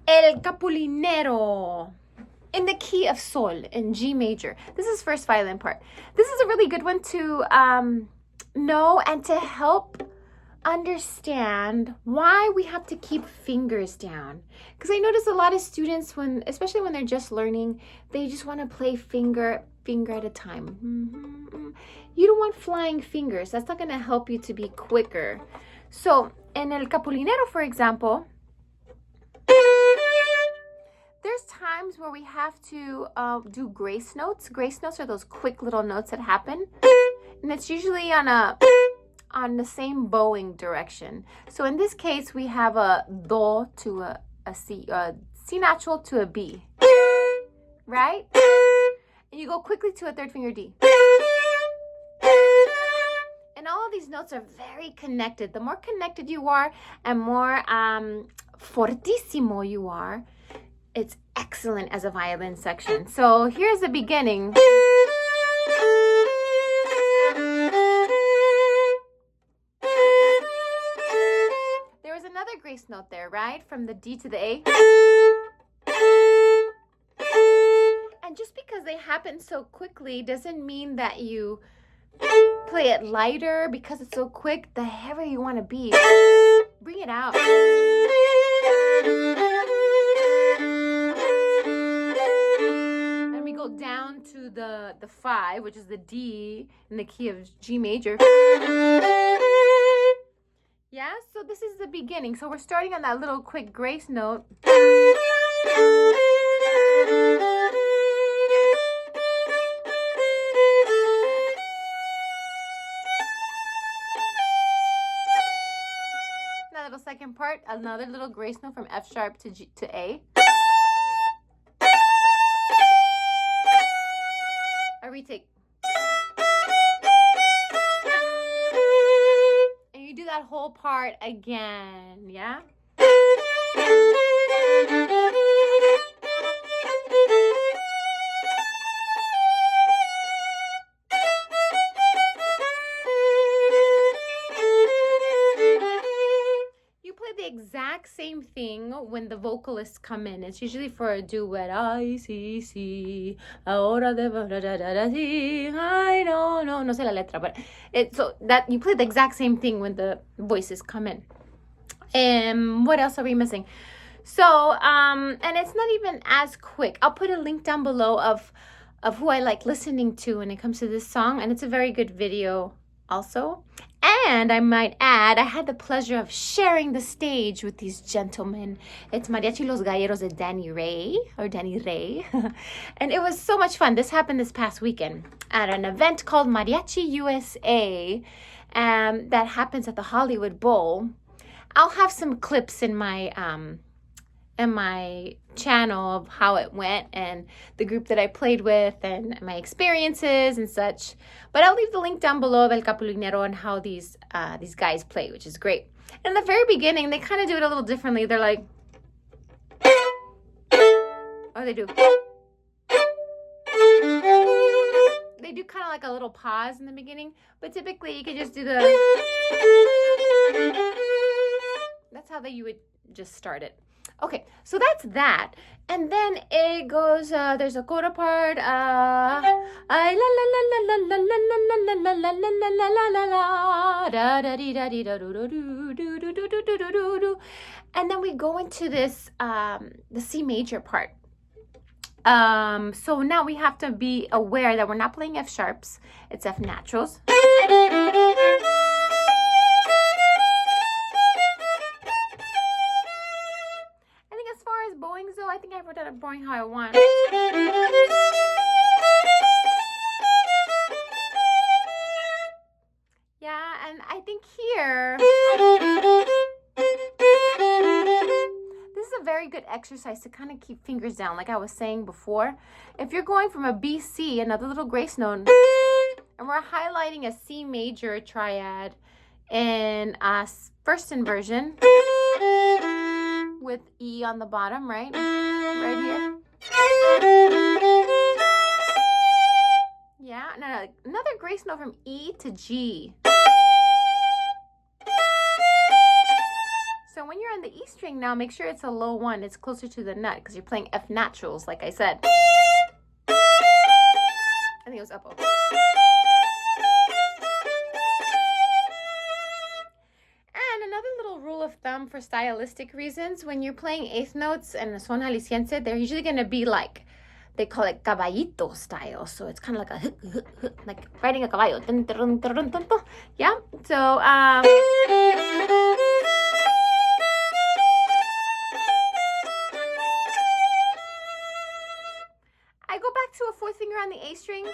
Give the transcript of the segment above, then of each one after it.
El Capulinero in the key of Sol in G major. This is first violin part. This is a really good one to know and to help understand why we have to keep fingers down. Because I notice a lot of students, especially when they're just learning, they just want to play finger at a time. You don't want flying fingers. That's not going to help you to be quicker. So in El Capulinero, for example, there's times where we have to do grace notes. Grace notes are those quick little notes that happen, and it's usually on the same bowing direction. So in this case, we have a do to a C natural to a B, right? And you go quickly to a third finger D. And all of these notes are very connected. The more connected you are and more fortissimo you are, it's excellent as a violin section. So here's the beginning. There was another grace note there, right? From the D to the A. And just because they happen so quickly doesn't mean that you play it lighter because it's so quick. The heavier you want to be, bring it out. And we go down to the 5, which is the D in the key of G major. Yeah, so this is the beginning. So we're starting on that little quick grace note. That little second part, another little grace note from F sharp to A. A retake. And you do that whole part again, yeah? The exact same thing when the vocalists come in. It's usually for a duet. I see, ahora I don't know, no sé la letra, but so that you play the exact same thing when the voices come in. What else are we missing? So and it's not even as quick. I'll put a link down below of who I like listening to when it comes to this song, and it's a very good video also. And I might add, I had the pleasure of sharing the stage with these gentlemen. It's Mariachi Los Galleros de Danny Ray. And it was so much fun. This happened this past weekend at an event called Mariachi USA that happens at the Hollywood Bowl. I'll have some clips in my channel of how it went and the group that I played with and my experiences and such. But I'll leave the link down below of El Capulinero and how these guys play, which is great. In the very beginning, they kind of do it a little differently. They're like, or they do kind of like a little pause in the beginning, but typically you can just do that's how you would just start it. Okay, so that's that. And then it goes, there's a coda part. And then we go into this, the C major part. So now we have to be aware that we're not playing F sharps. It's F naturals. Bowing, so I think I wrote out bowing how I want. Yeah, and I think here, this is a very good exercise to kind of keep fingers down, like I was saying before. If you're going from a B, C, another little grace note, and we're highlighting a C major triad in first inversion, with E on the bottom, right? Right here. Yeah, no, another grace note from E to G. So when you're on the E string now, make sure it's a low one. It's closer to the nut because you're playing F naturals, like I said. I think it was up. And another little rule of thumb for stylistic reasons, when you're playing eighth notes and son jalisciense, they're usually going to be like, they call it caballito style. So it's kind of like like riding a caballo. Yeah. So, I go back to a fourth finger on the A string,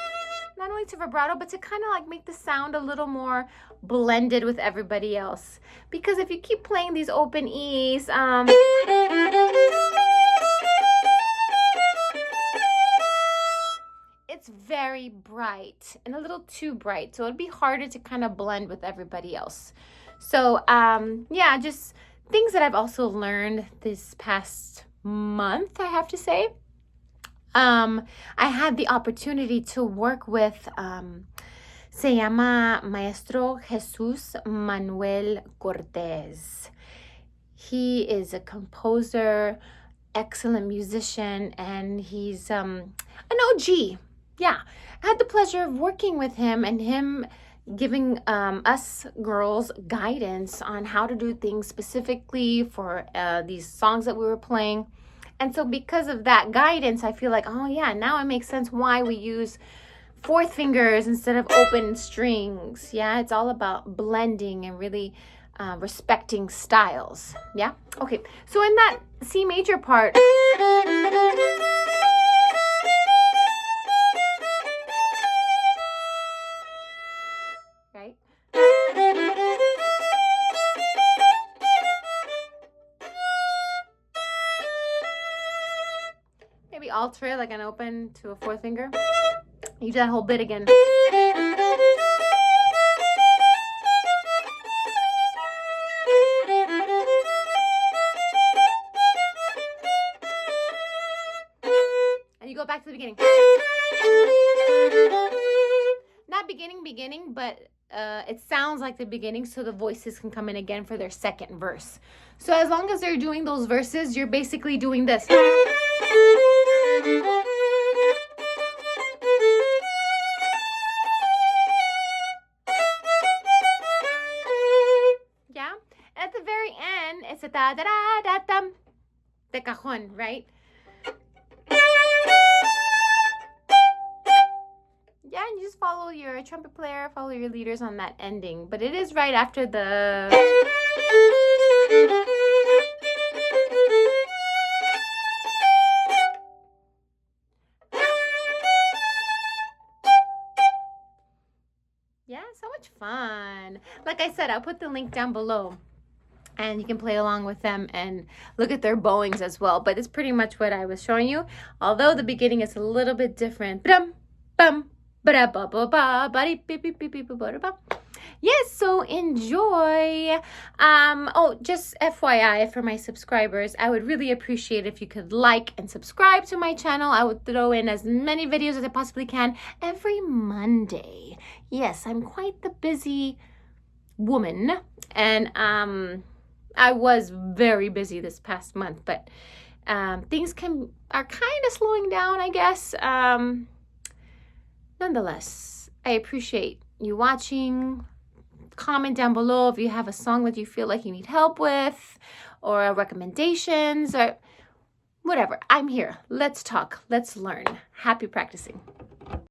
not only to vibrato, but to kind of like make the sound a little more blended with everybody else. Because if you keep playing these open E's, it's very bright and a little too bright. So it'd be harder to kind of blend with everybody else. So, yeah, just things that I've also learned this past month, I have to say. I had the opportunity to work with, se llama Maestro Jesus Manuel Cortez. He is a composer, excellent musician, and he's an OG. Yeah, I had the pleasure of working with him and him giving us girls guidance on how to do things specifically for these songs that we were playing. And so because of that guidance, I feel like, oh yeah, now it makes sense why we use fourth fingers instead of open strings. Yeah, it's all about blending and really respecting styles. Yeah, okay. So in that C major part, right? Maybe alter it like an open to a fourth finger. You do that whole bit again. And you go back to the beginning. Not beginning, but it sounds like the beginning, so the voices can come in again for their second verse. So as long as they're doing those verses, you're basically doing this. Yeah, and at the very end, it's a da da da da dum, de cajon, right? Yeah, and you just follow your trumpet player, follow your leaders on that ending. But it is right after the... Yeah, so much fun. Like I said, I'll put the link down below. And you can play along with them and look at their bowings as well. But it's pretty much what I was showing you. Although the beginning is a little bit different. Bum. Yes, so enjoy. Oh, just FYI for my subscribers, I would really appreciate if you could like and subscribe to my channel. I would throw in as many videos as I possibly can every Monday. Yes, I'm quite the busy woman, and I was very busy this past month, but things are kind of slowing down, I guess. Nonetheless, I appreciate you watching. Comment down below if you have a song that you feel like you need help with, or recommendations, or whatever. I'm here. Let's talk. Let's learn. Happy practicing.